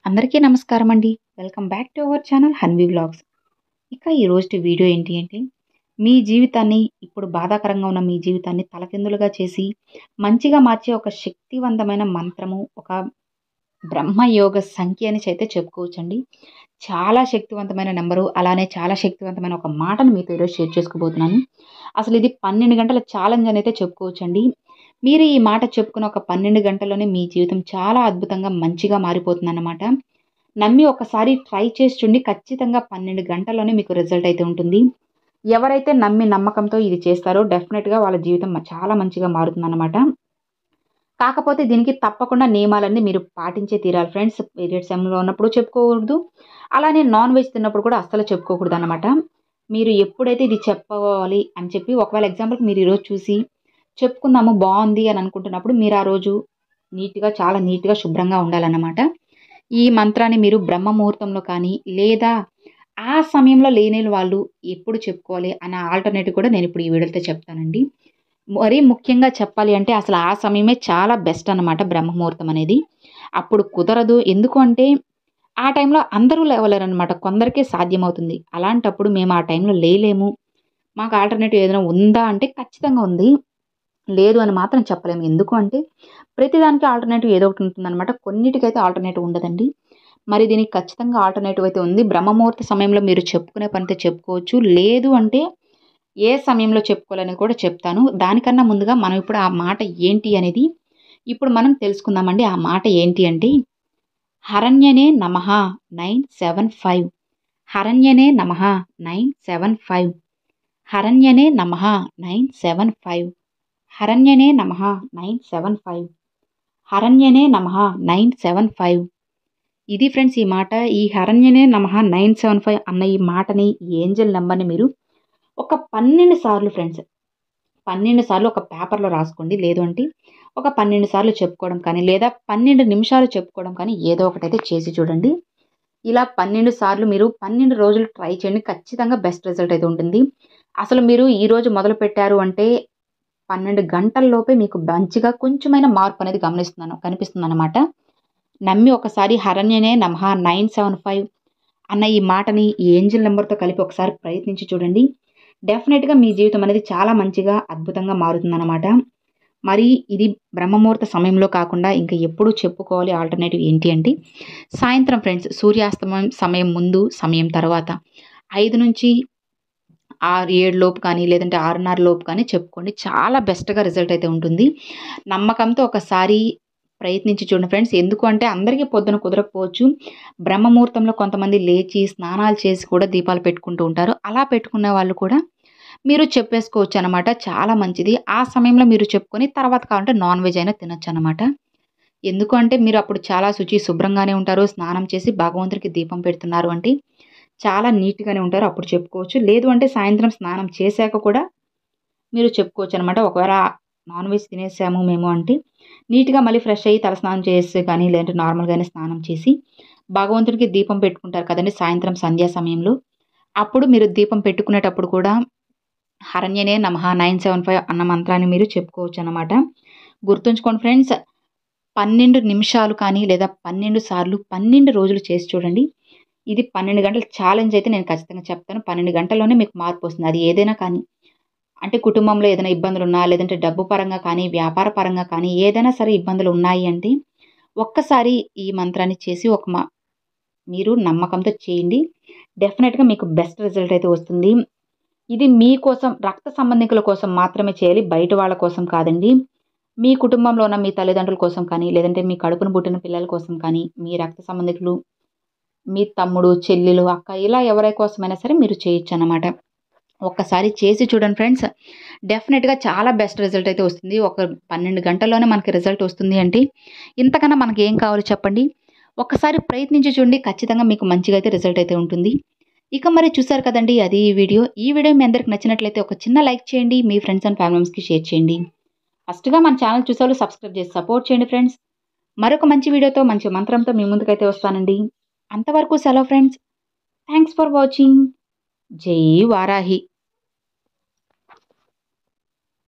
అందరికీ నమస్కారం అండి. Welcome back to our channel Hanvi vlogs. ఇక ఈ రోజుటి వీడియో ఏంటి అంటే, మీ జీవితాన్ని ఇప్పుడు బాధాకరంగా ఉన్న మీ జీవితాన్ని తలకిందులుగా చేసి, మంచిగా మార్చే ఒక శక్తివంతమైన మంత్రము, ఒక బ్రహ్మయోగ సంఖ్య అని అయితే చెప్పుకోవచ్చండి. చాలా శక్తివంతమైన నంబరు, అలానే చాలా శక్తివంతమైన ఒక మాటను మీతో ఈరోజు షేర్ చేసుకోబోతున్నాను. అసలు ఇది 12 గంటల ఛాలెంజ్ అని అయితే చెప్పుకోవచ్చండి. మీరు ఈ మాట చెప్పుకున్న ఒక 12 గంటల్లోనే మీ జీవితం చాలా అద్భుతంగా మంచిగా మారిపోతుందన్నమాట. నమ్మి ఒకసారి ట్రై చేసి చూడండి. ఖచ్చితంగా 12 గంటల్లోనే మీకు రిజల్ట్ అయితే ఉంటుంది. ఎవరైతే నమ్మి నమ్మకంతో ఇది చేస్తారో డెఫినిట్‌గా వాళ్ళ జీవితం చాలా మంచిగా మారుతుందన్నమాట. కాకపోతే దీనికి తప్పకుండా నియమాలన్నీ మీరు పాటించే తీరాలి ఫ్రెండ్స్. పీరియడ్స్ టైమ్‌లో ఉన్నప్పుడు చెప్పుకోకూడదు. అలానే నాన్ వెజ్ తిన్నప్పుడు కూడా అస్సలు చెప్పుకోకూడదన్నమాట. మీరు ఎప్పుడైతే ఇది చెప్పవాలి అని చెప్పి ఒకవేళ ఎగ్జాంపుల్‌కి మీరు ఈరోజు చూసి చెప్పుకుందాము బావుంది అని అనుకుంటున్నప్పుడు మీరు ఆ రోజు చాలా నీట్‌గా శుభ్రంగా ఉండాలన్నమాట. ఈ మంత్రాన్ని మీరు బ్రహ్మ ముహూర్తంలో కానీ, లేదా ఆ సమయంలో లేని వాళ్ళు ఎప్పుడు చెప్పుకోవాలి అన్న ఆల్టర్‌నేటివ్ కూడా నేనిప్పుడు ఈ వీడియోతో చెప్తానండి. మరీ ముఖ్యంగా చెప్పాలి అంటే అసలు ఆ సమయమే చాలా బెస్ట్ అన్నమాట బ్రహ్మ ముహూర్తం అనేది. అప్పుడు కుదరదు. ఎందుకు అంటే ఆ టైంలో అందరూ లేవలేరనమాట. కొందరికే సాధ్యమవుతుంది. అలాంటప్పుడు మేము ఆ టైంలో లేలేము. మాకు ఆల్టర్‌నేటివ్ ఏదైనా ఉందా అంటే ఖచ్చితంగా ఉంది. లేదు అని మాత్రం చెప్పలేము. ఎందుకు అంటే ప్రతిదానికి ఆల్టర్‌నేటివ్ ఏదో ఒకటి ఉంటుందనమాట. కొన్నిటికైతే ఆల్టర్‌నేటివ్ ఉండదండి. మరి దీనికి ఖచ్చితంగా ఆల్టర్‌నేటివ్ అయితే ఉంది. బ్రహ్మముహూర్త సమయంలో మీరు చెప్పుకునే పనైతే చెప్పుకోవచ్చు. లేదు అంటే ఏ సమయంలో చెప్పుకోవాలనేది కూడా చెప్తాను. దానికన్నా ముందుగా మనం ఇప్పుడు ఆ మాట ఏంటి అనేది ఇప్పుడు మనం తెలుసుకుందామండి. ఆ మాట ఏంటి అంటే హరణ్యనే నమః 975 హరణ్యనే నమః 975 హరణ్యనే నమః 975 హరణ్యనే నమః 975 హరణ్యనే నమః 975 ఇది ఫ్రెండ్స్ ఈ మాట. ఈ హరణ్యనే నమః 975 అన్న ఈ మాటని, ఈ ఏంజెల్ నంబర్‌ని మీరు ఒక 12 సార్లు ఫ్రెండ్స్, 12 సార్లు ఒక పేపర్‌లో రాసుకోండి. లేదు అంటే ఒక 12 సార్లు చెప్పుకోవడం కానీ, లేదా 12 నిమిషాలు చెప్పుకోవడం కానీ ఏదో ఒకటైతే చేసి చూడండి. ఇలా 12 సార్లు మీరు 12 రోజులు ట్రై చేయండి. ఖచ్చితంగా బెస్ట్ రిజల్ట్ అయితే ఉంటుంది. అసలు మీరు ఈరోజు మొదలుపెట్టారు అంటే 12 గంటల్లోపే మీకు మంచిగా కొంచెమైనా మార్పనేది కనిపిస్తుందనమాట. నమ్మి ఒకసారి హరణ్యనే నమః 975 అన్న ఈ మాటని ఈ ఏంజెల్ నంబర్‌తో కలిపి ఒకసారి ప్రయత్నించి చూడండి. డెఫినిట్‌గా మీ జీవితం అనేది చాలా మంచిగా, అద్భుతంగా మారుతుందనమాట. మరి ఇది బ్రహ్మముహూర్త సమయంలో కాకుండా ఇంకా ఎప్పుడు చెప్పుకోవాలి ఆల్టర్‌నేటివ్ ఏంటి అంటే, సాయంత్రం ఫ్రెండ్స్ సూర్యాస్తమయం సమయం ముందు, సమయం తర్వాత 5-6, 7 లోపు కానీ, లేదంటే 6:30 లోపు కానీ చెప్పుకోండి. చాలా బెస్ట్‌గా రిజల్ట్ అయితే ఉంటుంది. నమ్మకంతో ఒకసారి ప్రయత్నించి చూడండి ఫ్రెండ్స్. ఎందుకు అంటే అందరికీ పొద్దున కుదరకపోవచ్చు. బ్రహ్మ ముహూర్తంలో కొంతమంది లేచి, స్నానాలు చేసి కూడా దీపాలు పెట్టుకుంటూ ఉంటారు. అలా పెట్టుకునే వాళ్ళు కూడా మీరు చెప్పేసుకోవచ్చనమాట. చాలా మంచిది. ఆ సమయంలో మీరు చెప్పుకొని తర్వాత కావాలంటే నాన్ వెజ్ అయినా తినొచ్చనమాట. ఎందుకు అంటే మీరు అప్పుడు చాలా శుభ్రంగానే ఉంటారు. స్నానం చేసి భగవంతుడికి దీపం పెడుతున్నారు అంటే చాలా నీట్‌గానే ఉంటారు. అప్పుడు చెప్పుకోవచ్చు. లేదు అంటే సాయంత్రం స్నానం చేశాక కూడా మీరు చెప్పుకోవచ్చనమాట. ఒకవేళ నాన్ వెజ్ తినేసాము మేము అంటే నీట్‌గా మళ్ళీ ఫ్రెష్ అయ్యి తలస్నానం చేసి కానీ, లేదంటే నార్మల్‌గానే స్నానం చేసి భగవంతుడికి దీపం పెట్టుకుంటారు కదండీ సాయంత్రం సంధ్యా సమయంలో. అప్పుడు మీరు దీపం పెట్టుకునేటప్పుడు కూడా హరణ్యనే నమః 975 అన్న మంత్రాన్ని మీరు చెప్పుకోవచ్చనమాట. గుర్తుంచుకోండి ఫ్రెండ్స్. 12 నిమిషాలు కానీ, లేదా 12 సార్లు 12 రోజులు చేసి చూడండి. ఇది 12 గంటల ఛాలెంజ్ అయితే నేను ఖచ్చితంగా చెప్తాను. 12 గంటల్లోనే మీకు మార్పొస్తుంది. అది ఏదైనా కానీ. అంటే కుటుంబంలో ఏదైనా ఇబ్బందులున్నా, లేదంటే డబ్బు పరంగా కానీ, వ్యాపార పరంగా కానీ, ఏదైనా సరే ఇబ్బందులు ఉన్నాయి అంటే, ఒక్కసారి ఈ మంత్రాన్ని చేసి మీరు నమ్మకంతో చేయండి. డెఫినిట్‌గా మీకు బెస్ట్ రిజల్ట్ అయితే వస్తుంది. ఇది మీకోసం, రక్త సంబంధికుల కోసం మాత్రమే చేయాలి. బయట వాళ్ళ కోసం కాదండి. మీ కుటుంబంలో ఉన్న మీ తల్లిదండ్రుల కోసం కానీ, లేదంటే మీ కడుపున పుట్టిన పిల్లల కోసం కానీ, మీ రక్త సంబంధికులు, మీ తమ్ముడు, చెల్లెలు, అక్క ఇలా ఎవరి కోసమైనా సరే మీరు చేయొచ్చనమాట. ఒక్కసారి చేసి చూడండి ఫ్రెండ్స్. డెఫినిట్‌గా చాలా బెస్ట్ రిజల్ట్ అయితే వస్తుంది. ఒక 12 గంటల్లోనే మనకి రిజల్ట్ వస్తుంది అంటే, ఇంతకన్నా మనకేం కావాలో చెప్పండి? ఒక్కసారి ప్రయత్నించి చూడండి. ఖచ్చితంగా మీకు మంచిగా అయితే రిజల్ట్ అయితే ఉంటుంది. ఇక మరి చూసారు కదండీ! అది ఈ వీడియో. ఈ వీడియో మీ అందరికి నచ్చినట్లయితే ఒక చిన్న లైక్ చేయండి. మీ ఫ్రెండ్స్ అండ్ ఫ్యామిలీ మెంబర్స్‌కి షేర్ చేయండి. ఫస్ట్‌గా మన ఛానెల్ చూసేవాళ్ళు సబ్స్క్రైబ్ చేసి సపోర్ట్ చేయండి ఫ్రెండ్స్. మరొక మంచి వీడియోతో, మంచి మంత్రంతో మీ ముందుకైతే వస్తానండి. అంతవరకు సెలవు ఫ్రెండ్స్. Thanks for watching. జై వారాహి.